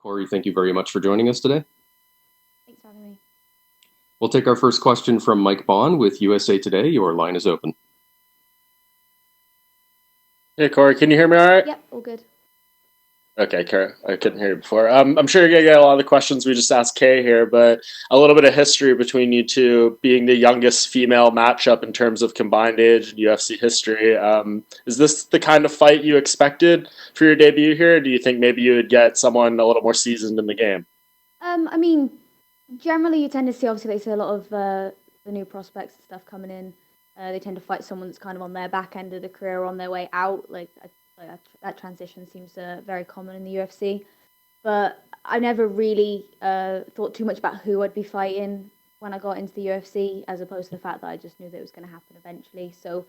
Cory, thank you very much for joining us today. Thanks for having me. We'll take our first question from Mike Bond with USA Today. Your line is open. Hey, Cory, can you hear me all right? Yep, all good. Okay, Kara, I couldn't hear you before. I'm sure you're going to get a lot of the questions we just asked Kay here, but a little bit of history between you two being the youngest female matchup in terms of combined age in UFC history. Is this the kind of fight you expected for your debut here? Or do you think maybe you would get someone a little more seasoned in the game? I mean, generally you tend to see, obviously, they see a lot of the new prospects and stuff coming in. They tend to fight someone that's kind of on their back end of the career or on their way out. That transition seems very common in the UFC. But I never really thought too much about who I'd be fighting when I got into the UFC, as opposed to the fact that I just knew that it was going to happen eventually. So,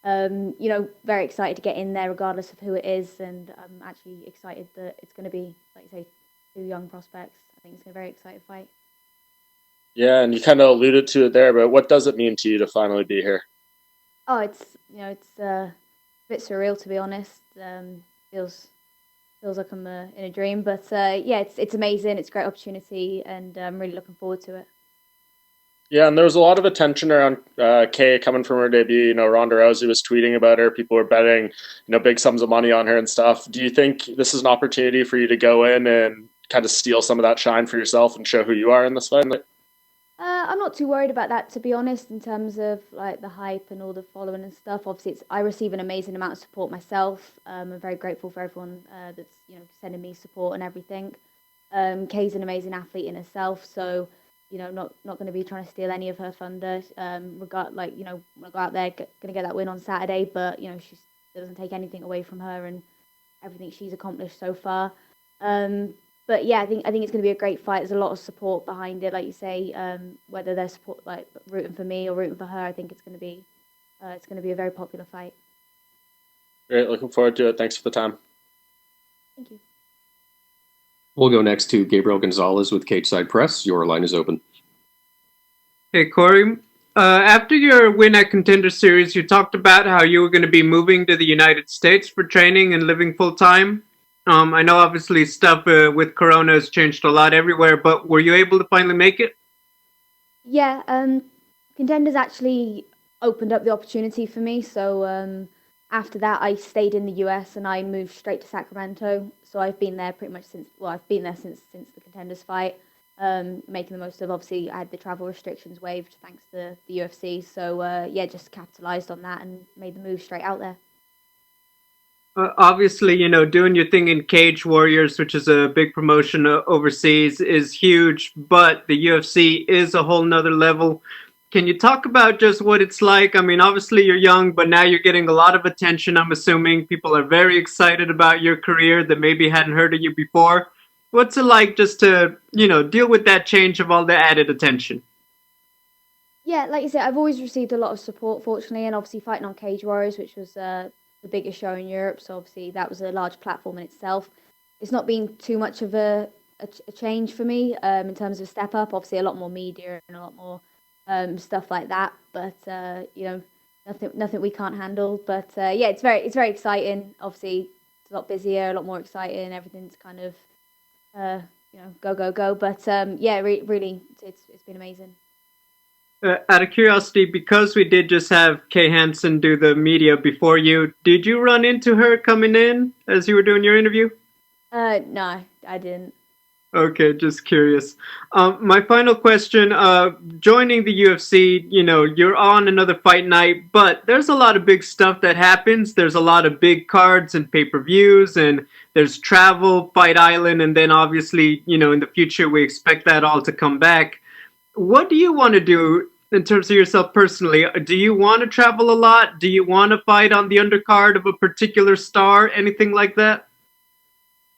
very excited to get in there regardless of who it is. And I'm actually excited that it's going to be, like you say, two young prospects. I think it's a very exciting fight. Yeah, and you kind of alluded to it there, but what does it mean to you to finally be here? Oh, it's a bit surreal, to be honest. Feels like I'm in a dream, but yeah, it's amazing. It's a great opportunity, and I'm really looking forward to it. Yeah, and there was a lot of attention around Kay coming from her debut. Ronda Rousey was tweeting about her. People were betting, big sums of money on her and stuff. Do you think this is an opportunity for you to go in and kind of steal some of that shine for yourself and show who you are in this fight? I'm not too worried about that, to be honest, in terms of like the hype and all the following and stuff. Obviously, I receive an amazing amount of support myself. I'm very grateful for everyone that's sending me support and everything. Kay's an amazing athlete in herself, so not going to be trying to steal any of her thunder. When I go out there, going to get that win on Saturday, but she doesn't take anything away from her and everything she's accomplished so far. But yeah, I think it's going to be a great fight. There's a lot of support behind it, like you say. Whether they're support like rooting for me or rooting for her, I think it's going to be a very popular fight. Great, looking forward to it. Thanks for the time. Thank you. We'll go next to Gabriel Gonzalez with Cage Side Press. Your line is open. Hey, Cory. After your win at Contender Series, you talked about how you were going to be moving to the United States for training and living full time. I know obviously stuff with Corona has changed a lot everywhere, but were you able to finally make it? Yeah, Contenders actually opened up the opportunity for me. So after that, I stayed in the US and I moved straight to Sacramento. So I've been there pretty much since. Well, I've been there since the Contenders fight. Making the most of, obviously, I had the travel restrictions waived thanks to the UFC. So yeah, just capitalized on that and made the move straight out there. Obviously, doing your thing in Cage Warriors, which is a big promotion overseas, is huge, but the UFC is a whole nother level. Can you talk about just what it's like? I mean, obviously you're young, but now you're getting a lot of attention. I'm assuming people are very excited about your career that maybe hadn't heard of you before. What's it like just to, deal with that change of all the added attention? Yeah, like you said, I've always received a lot of support, fortunately, and obviously fighting on Cage Warriors, which was the biggest show in Europe, so obviously that was a large platform in itself. It's not been too much of a change for me in terms of step up. Obviously, a lot more media and a lot more stuff like that, but nothing we can't handle. But yeah, it's very exciting. Obviously, it's a lot busier, a lot more exciting. Everything's kind of go go go. But yeah, really, it's been amazing. Out of curiosity, because we did just have Kay Hansen do the media before you, did you run into her coming in as you were doing your interview? No, I didn't. Okay, just curious. My final question, joining the UFC, you're on another fight night, but there's a lot of big stuff that happens. There's a lot of big cards and pay-per-views, and there's travel, Fight Island, and then obviously, in the future, we expect that all to come back. What do you want to do in terms of yourself personally? Do you want to travel a lot? Do you want to fight on the undercard of a particular star? Anything like that?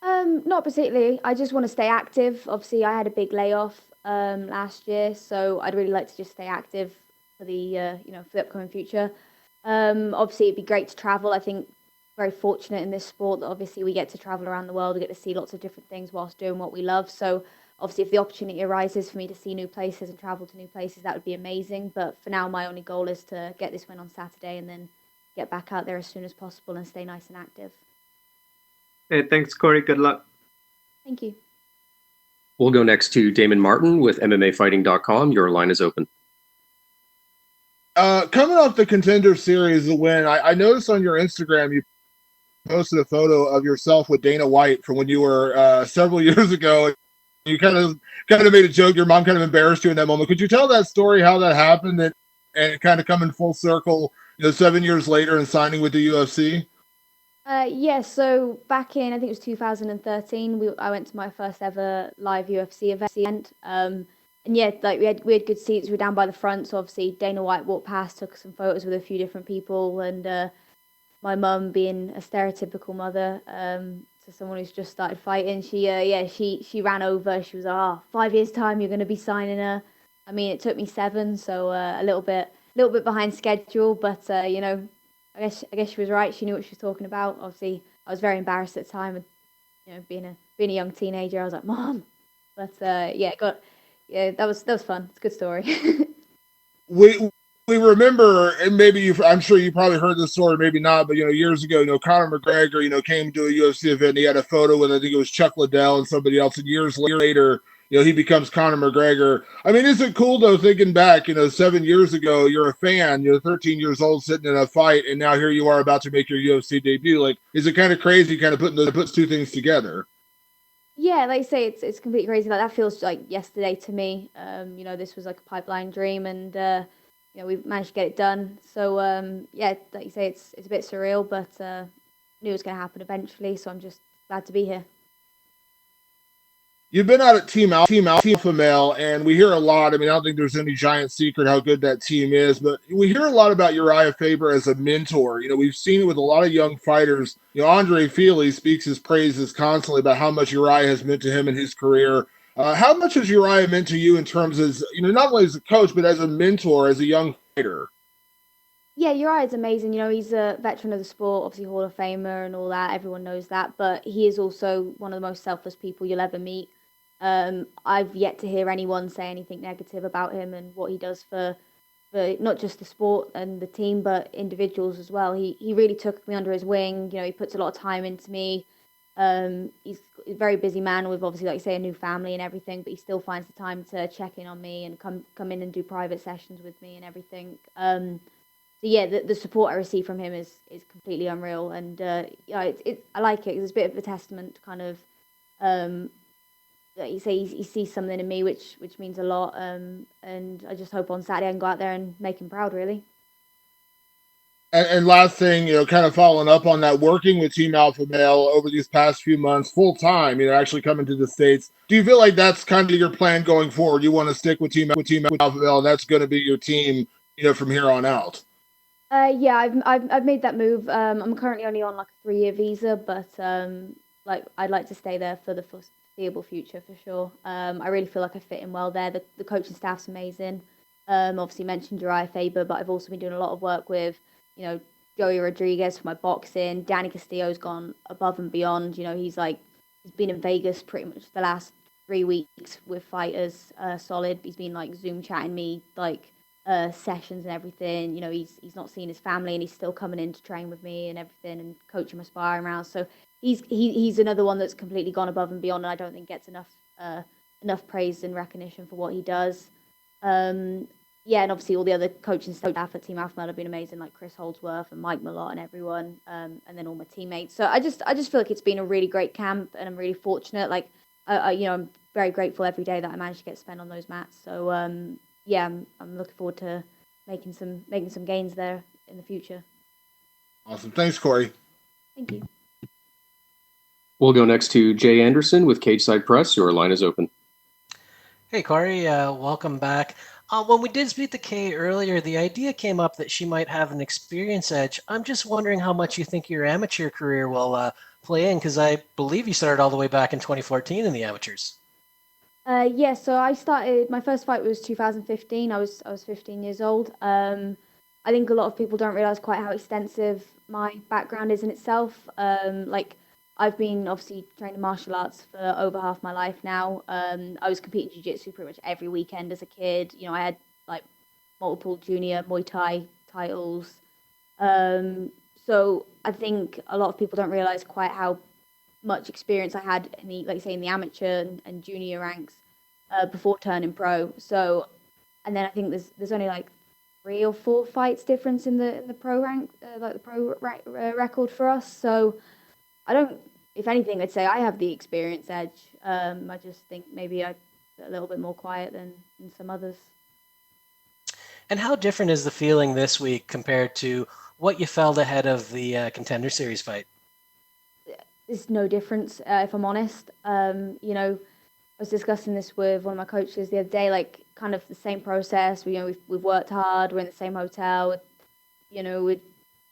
Not particularly. I just want to stay active. Obviously, I had a big layoff last year, so I'd really like to just stay active for the for the upcoming future. Obviously, it'd be great to travel. I think very fortunate in this sport that obviously we get to travel around the world. We get to see lots of different things whilst doing what we love. So obviously, if the opportunity arises for me to see new places and travel to new places, that would be amazing. But for now, my only goal is to get this win on Saturday and then get back out there as soon as possible and stay nice and active. Hey, thanks, Cory. Good luck. Thank you. We'll go next to Damon Martin with MMAfighting.com. Your line is open. Coming off the Contender Series, the win, I noticed on your Instagram you posted a photo of yourself with Dana White from when you were several years ago. You kind of made a joke. Your mom kind of embarrassed you in that moment. Could you tell that story, how that happened, and kind of coming full circle, 7 years later and signing with the UFC? Yeah, so back in, I think it was 2013, I went to my first ever live UFC event. And yeah, like we had good seats. We were down by the front, so obviously Dana White walked past, took some photos with a few different people, and my mum, being a stereotypical mother, to someone who's just started fighting, she ran over. She was like, "Oh, 5 years time, you're going to be signing her." I mean, it took me 7, so a little bit behind schedule, but I guess she was right. She knew what she was talking about. Obviously, I was very embarrassed at the time, and being a young teenager, I was like, "Mom," but that was fun. It's a good story. We remember, and maybe I'm sure you probably heard this story, maybe not, but years ago, Conor McGregor, came to a UFC event and he had a photo with, I think it was Chuck Liddell and somebody else, and years later, he becomes Conor McGregor. I mean, is it cool though, thinking back, 7 years ago, you're a fan, 13 years old sitting in a fight, and now here you are about to make your UFC debut. Like, is it kind of crazy, kind of puts two things together? Yeah, like I say, it's completely crazy. Like that feels like yesterday to me. This was like a pipeline dream, and we managed to get it done. So yeah, like you say, it's a bit surreal, but knew it was going to happen eventually. So I'm just glad to be here. You've been out at Team Alpha Male, and we hear a lot. I mean, I don't think there's any giant secret how good that team is, but we hear a lot about Uriah Faber as a mentor. We've seen it with a lot of young fighters. Andre Feely speaks his praises constantly about how much Uriah has meant to him in his career. How much has Uriah meant to you in terms of, not only as a coach, but as a mentor, as a young fighter? Yeah, Uriah is amazing. He's a veteran of the sport, obviously Hall of Famer and all that. Everyone knows that, but he is also one of the most selfless people you'll ever meet. I've yet to hear anyone say anything negative about him and what he does for not just the sport and the team, but individuals as well. He really took me under his wing. He puts a lot of time into me. He's a very busy man with, obviously, like you say, a new family and everything, but he still finds the time to check in on me and come in and do private sessions with me and everything. So yeah, the support I receive from him is completely unreal, and I like it. It's a bit of a testament to kind of like you say, he sees something in me which means a lot, and I just hope on Saturday I can go out there and make him proud, really. And last thing, kind of following up on that, working with Team Alpha Male over these past few months, full time, actually coming to the States. Do you feel like that's kind of your plan going forward? You want to stick with Team Alpha Male, and that's going to be your team, from here on out? Yeah, I've made that move. I'm currently only on like a 3-year visa, but like I'd like to stay there for the foreseeable future for sure. I really feel like I fit in well there. The coaching staff's amazing. Obviously mentioned Uriah Faber, but I've also been doing a lot of work with, Joey Rodriguez for my boxing. Danny Castillo's gone above and beyond. He's been in Vegas pretty much the last 3 weeks with fighters, solid. He's been like Zoom chatting me like sessions and everything. He's not seeing his family, and he's still coming in to train with me and everything, and coaching my sparring rounds. So he's another one that's completely gone above and beyond, and I don't think gets enough praise and recognition for what he does. Yeah, and obviously all the other coaching staff at Team Alpha Male have been amazing, like Chris Holdsworth and Mike Millot and everyone, and then all my teammates. So I just feel like it's been a really great camp, and I'm really fortunate. Like I'm very grateful every day that I managed to get spent on those mats. So yeah, I'm looking forward to making some gains there in the future. Awesome. Thanks, Cory. Thank you. We'll go next to Jay Anderson with Cageside Press. Your line is open. Hey, Cory, welcome back. When we did speak to Kay earlier, the idea came up that she might have an experience edge. I'm just wondering how much you think your amateur career will play in, because I believe you started all the way back in 2014 in the amateurs. Yeah, so I started, my first fight was 2015. I was 15 years old. I think a lot of people don't realize quite how extensive my background is in itself. Like I've been obviously training martial arts for over half my life now. I was competing jiu-jitsu pretty much every weekend as a kid. I had like multiple junior Muay Thai titles. So I think a lot of people don't realize quite how much experience I had in the, like you say, in the amateur and junior ranks before turning pro. So, and then I think there's only like 3 or 4 fights difference in the pro rank, like the record for us. So I don't. If anything, I'd say I have the experience edge. I just think maybe I'm a little bit more quiet than some others. And how different is the feeling this week compared to what you felt ahead of the Contender Series fight? There's no difference, if I'm honest. You know, I was discussing this with one of my coaches the other day, like kind of the same process. We've worked hard. We're in the same hotel. You know, we're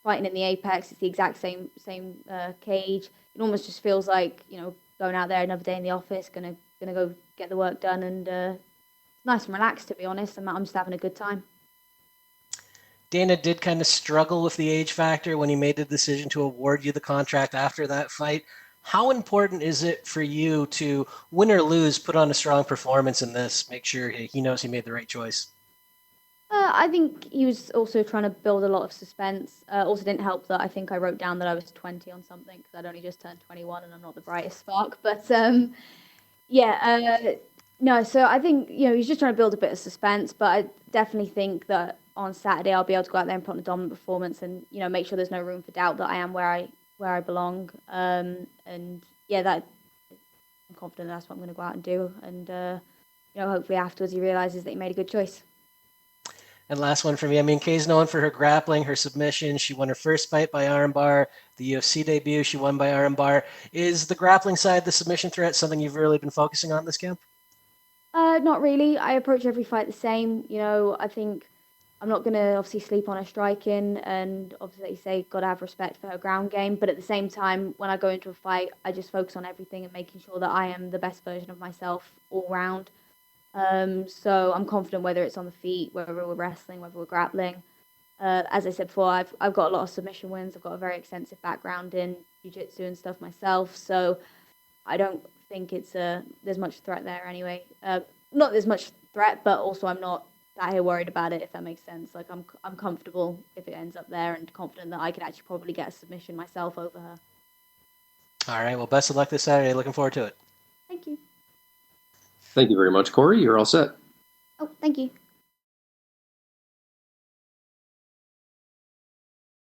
fighting in the Apex. It's the exact same cage. It almost just feels like, you know, going out there another day in the office, gonna go get the work done, and it's nice and relaxed, to be honest. I'm just having a good time. Dana did kind of struggle with the age factor when he made the decision to award you the contract after that fight. How important is it for you to, win or lose, put on a strong performance in this, make sure he knows he made the right choice? I think he was also trying to build a lot of suspense. Also didn't help that I think I wrote down that I was 20 on something because I'd only just turned 21 and I'm not the brightest spark. But no, so I think, you know, he's just trying to build a bit of suspense, but I definitely think that on Saturday I'll be able to go out there and put on a dominant performance and, you know, make sure there's no room for doubt that I am where I belong. And yeah, that I'm confident that's what I'm going to go out and do. And you know, hopefully afterwards he realizes that he made a good choice. And last one for me. I mean, Kay's known for her grappling, her submission. She won her first fight by armbar. The UFC debut, she won by armbar. Is the grappling side, the submission threat, something you've really been focusing on this camp? Not really. I approach every fight the same. You know, I think I'm not going to obviously sleep on her striking, and obviously, like you say, got to have respect for her ground game. But at the same time, when I go into a fight, I just focus on everything and making sure that I am the best version of myself all round. So I'm confident whether it's on the feet, whether we're wrestling, whether we're grappling. As I said before, I've got a lot of submission wins. I've got a very extensive background in jiu-jitsu and stuff myself. So I don't think there's much threat there anyway. Not there's much threat, but also I'm not that worried about it, if that makes sense. Like I'm comfortable if it ends up there, and confident that I could actually probably get a submission myself over her. All right. Well, best of luck this Saturday. Looking forward to it. Thank you. Thank you very much, Cory. You're all set. Oh, thank you.